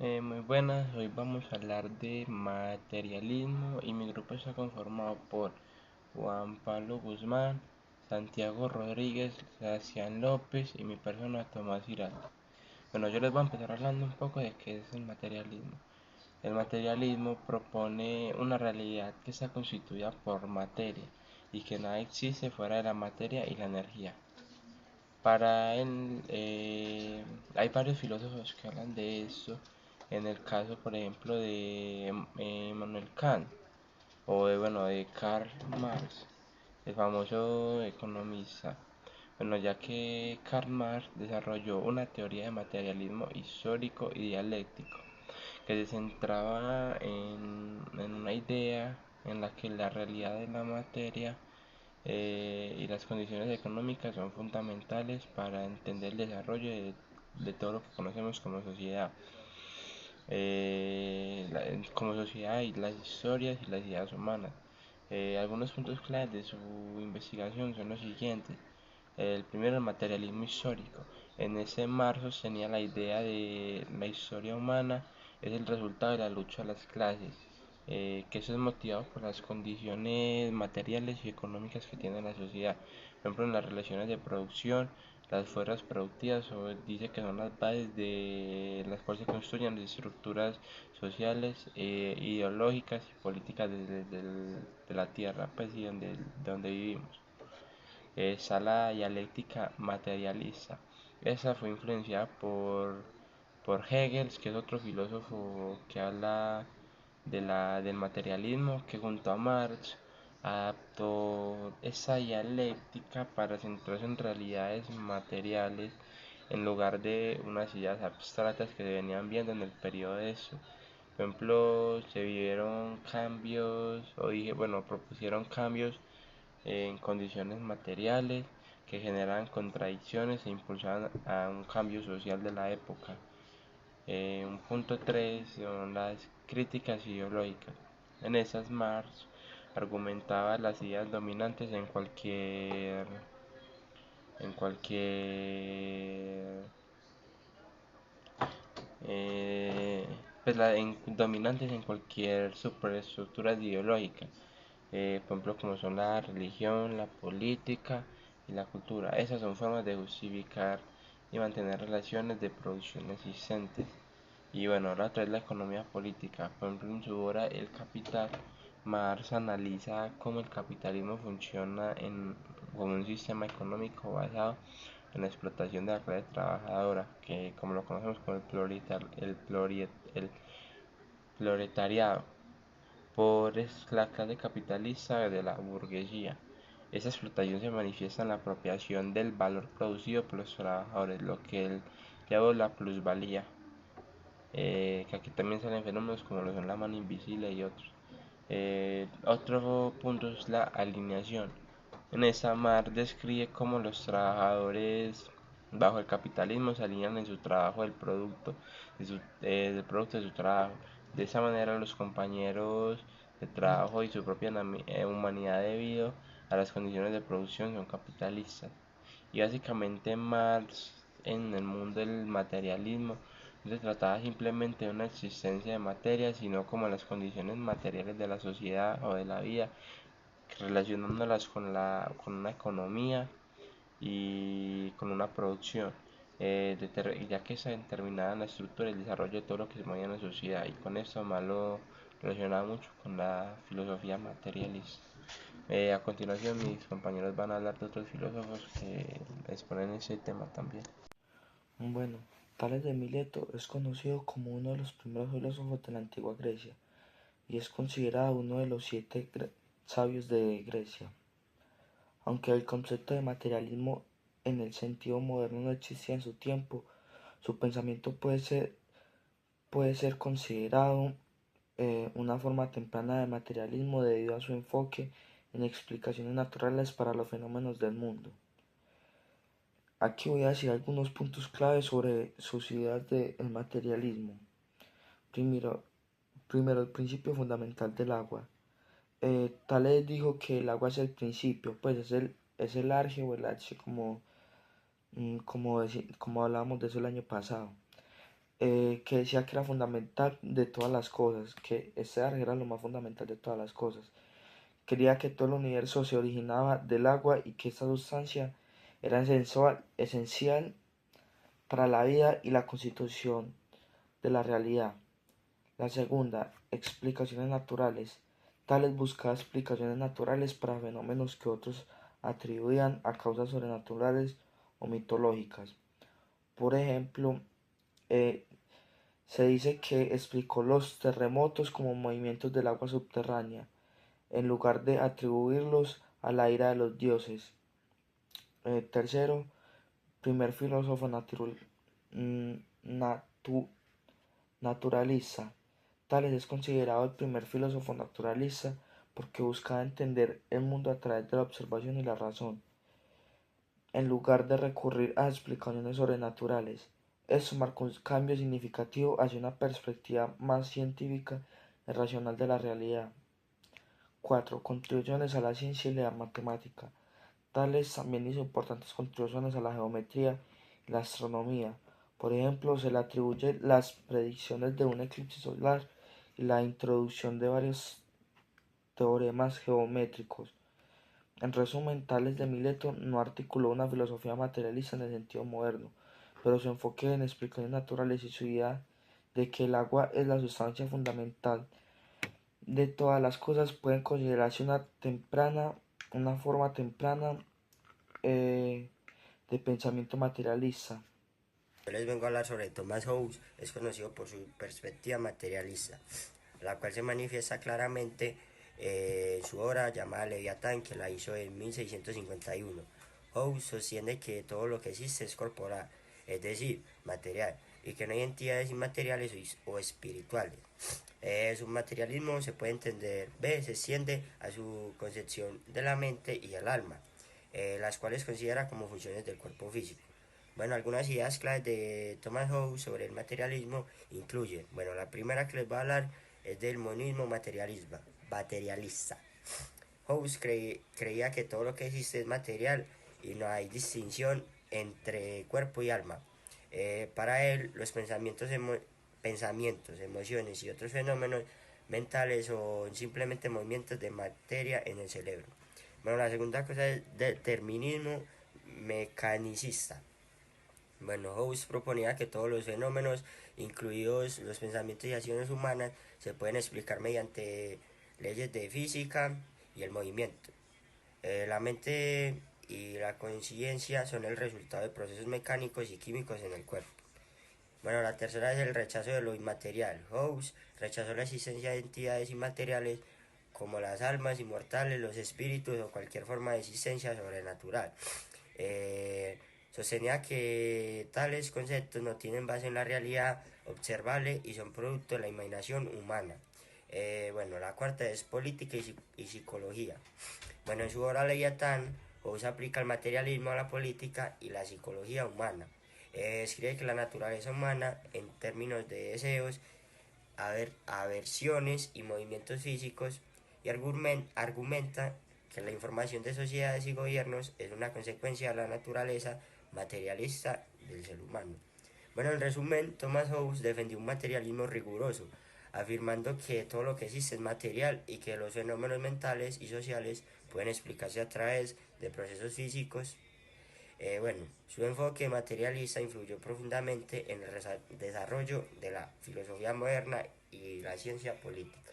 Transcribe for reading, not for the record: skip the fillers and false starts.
Muy buenas, hoy vamos a hablar de materialismo y mi grupo está conformado por Juan Pablo Guzmán, Santiago Rodríguez, Sebastián López y mi persona Tomás Giraldo. Bueno, yo les voy a empezar hablando un poco de qué es el materialismo. El materialismo propone una realidad que está constituida por materia y que nada existe fuera de la materia y la energía. Para él, hay varios filósofos que hablan de esto. En el caso, por ejemplo, de Immanuel Kant o de Karl Marx, el famoso economista. Bueno, ya que Karl Marx desarrolló una teoría de materialismo histórico y dialéctico que se centraba en una idea en la que la realidad de la materia y las condiciones económicas son fundamentales para entender el desarrollo de todo lo que conocemos como sociedad. Como sociedad y las historias y las ideas humanas. Algunos puntos claves de su investigación son los siguientes. El primero, el materialismo histórico. En ese marco sostenía la idea de la historia humana es el resultado de la lucha de las clases, que eso es motivado por las condiciones materiales y económicas que tiene la sociedad. Por ejemplo, en las relaciones de producción, las fuerzas productivas, o dice que son las bases de las cuales se construyen las estructuras sociales, ideológicas y políticas de la tierra, pues, y de donde vivimos. Está la dialéctica materialista. Esa fue influenciada por Hegel, que es otro filósofo que habla del materialismo, que junto a Marx adaptó esa dialéctica para centrarse en realidades materiales en lugar de unas ideas abstractas que se venían viendo en el periodo de eso. Por ejemplo, se vivieron cambios, propusieron cambios en condiciones materiales que generan contradicciones e impulsan a un cambio social de la época. Un punto 3 son las críticas ideológicas. En esas Marx argumentaba las ideas dominantes en cualquier eh, dominantes en cualquier superestructura ideológica, por ejemplo como son la religión, la política y la cultura. Esas son formas de justificar y mantener relaciones de producción existentes. Y bueno, ahora otra es la economía política. Por ejemplo, en su obra El Capital, Marx analiza cómo el capitalismo funciona como un sistema económico basado en la explotación de la clase trabajadora, que como lo conocemos como el proletariado, por la clase capitalista de la burguesía. Esa explotación se manifiesta en la apropiación del valor producido por los trabajadores, lo que él llama la plusvalía, que aquí también salen fenómenos como lo son la mano invisible y otros. Otro punto es la alineación. En esta Mar describe cómo los trabajadores bajo el capitalismo se alinean en su trabajo del producto de su trabajo. De esa manera los compañeros de trabajo y su propia humanidad debido a las condiciones de producción son capitalistas. Y básicamente Marx en el mundo del materialismo no se trataba simplemente de una existencia de materia, sino como las condiciones materiales de la sociedad o de la vida, relacionándolas con una economía y con una producción, ya que está determinada en la estructura y el desarrollo de todo lo que se mueve en la sociedad. Y con esto más lo relacionaba mucho con la filosofía materialista. A continuación mis compañeros van a hablar de otros filósofos que exponen ese tema también. Bueno, Tales de Mileto es conocido como uno de los primeros filósofos de la antigua Grecia y es considerado uno de los siete sabios de Grecia. Aunque el concepto de materialismo en el sentido moderno no existía en su tiempo, su pensamiento puede ser considerado una forma temprana de materialismo debido a su enfoque en explicaciones naturales para los fenómenos del mundo. Aquí voy a decir algunos puntos claves sobre sus ideas del materialismo. Primero, el principio fundamental del agua. Tales dijo que el agua es el principio, pues es el arge o el arche, como hablábamos de eso el año pasado. que decía que era fundamental de todas las cosas, que ese era lo más fundamental de todas las cosas. Quería que todo el universo se originaba del agua y que esta sustancia era esencial para la vida y la constitución de la realidad. La segunda, explicaciones naturales. Tales buscaba explicaciones naturales para fenómenos que otros atribuían a causas sobrenaturales o mitológicas. Por ejemplo, eh, se dice que explicó los terremotos como movimientos del agua subterránea, en lugar de atribuirlos a la ira de los dioses. Tercero, primer filósofo natu naturalista. Tales es considerado el primer filósofo naturalista porque buscaba entender el mundo a través de la observación y la razón, en lugar de recurrir a explicaciones sobrenaturales. Esto marcó un cambio significativo hacia una perspectiva más científica y racional de la realidad. 4. Contribuciones a la ciencia y la matemática. Tales también hizo importantes contribuciones a la geometría y la astronomía. Por ejemplo, se le atribuye las predicciones de un eclipse solar y la introducción de varios teoremas geométricos. En resumen, Tales de Mileto no articuló una filosofía materialista en el sentido moderno, pero su enfoque en explicaciones naturales y su idea de que el agua es la sustancia fundamental de todas las cosas pueden considerarse una forma temprana eh, de pensamiento materialista. Yo les vengo a hablar sobre Thomas Hobbes, es conocido por su perspectiva materialista, la cual se manifiesta claramente en su obra llamada Leviatán, que la hizo en 1651. Hobbes sostiene que todo lo que existe es corporal, es decir, material, y que no hay entidades inmateriales o espirituales. Su materialismo se puede entender, se extiende a su concepción de la mente y el alma, las cuales considera como funciones del cuerpo físico. Bueno, algunas ideas claves de Thomas Hobbes sobre el materialismo incluyen, bueno, la primera que les voy a hablar es del monismo materialista. Hobbes creía que todo lo que existe es material y no hay distinción entre cuerpo y alma. Para él, los pensamientos, emociones y otros fenómenos mentales son simplemente movimientos de materia en el cerebro. Bueno, la segunda cosa es determinismo mecanicista. Bueno, Hobbes proponía que todos los fenómenos, incluidos los pensamientos y acciones humanas, se pueden explicar mediante leyes de física y el movimiento. La mente y la conciencia son el resultado de procesos mecánicos y químicos en el cuerpo. Bueno, la tercera es el rechazo de lo inmaterial. Hobbes rechazó la existencia de entidades inmateriales como las almas inmortales, los espíritus o cualquier forma de existencia sobrenatural. Sostenía que tales conceptos no tienen base en la realidad observable y son producto de la imaginación humana. Bueno, la cuarta es política y psicología. Bueno, en su obra Leviatán, Hobbes aplica el materialismo a la política y la psicología humana. Escribe que la naturaleza humana, en términos de deseos, aversiones y movimientos físicos, y argumenta que la información de sociedades y gobiernos es una consecuencia de la naturaleza materialista del ser humano. Bueno, en resumen, Thomas Hobbes defendió un materialismo riguroso, afirmando que todo lo que existe es material y que los fenómenos mentales y sociales pueden explicarse a través de procesos físicos. Bueno, su enfoque materialista influyó profundamente en el desarrollo de la filosofía moderna y la ciencia política.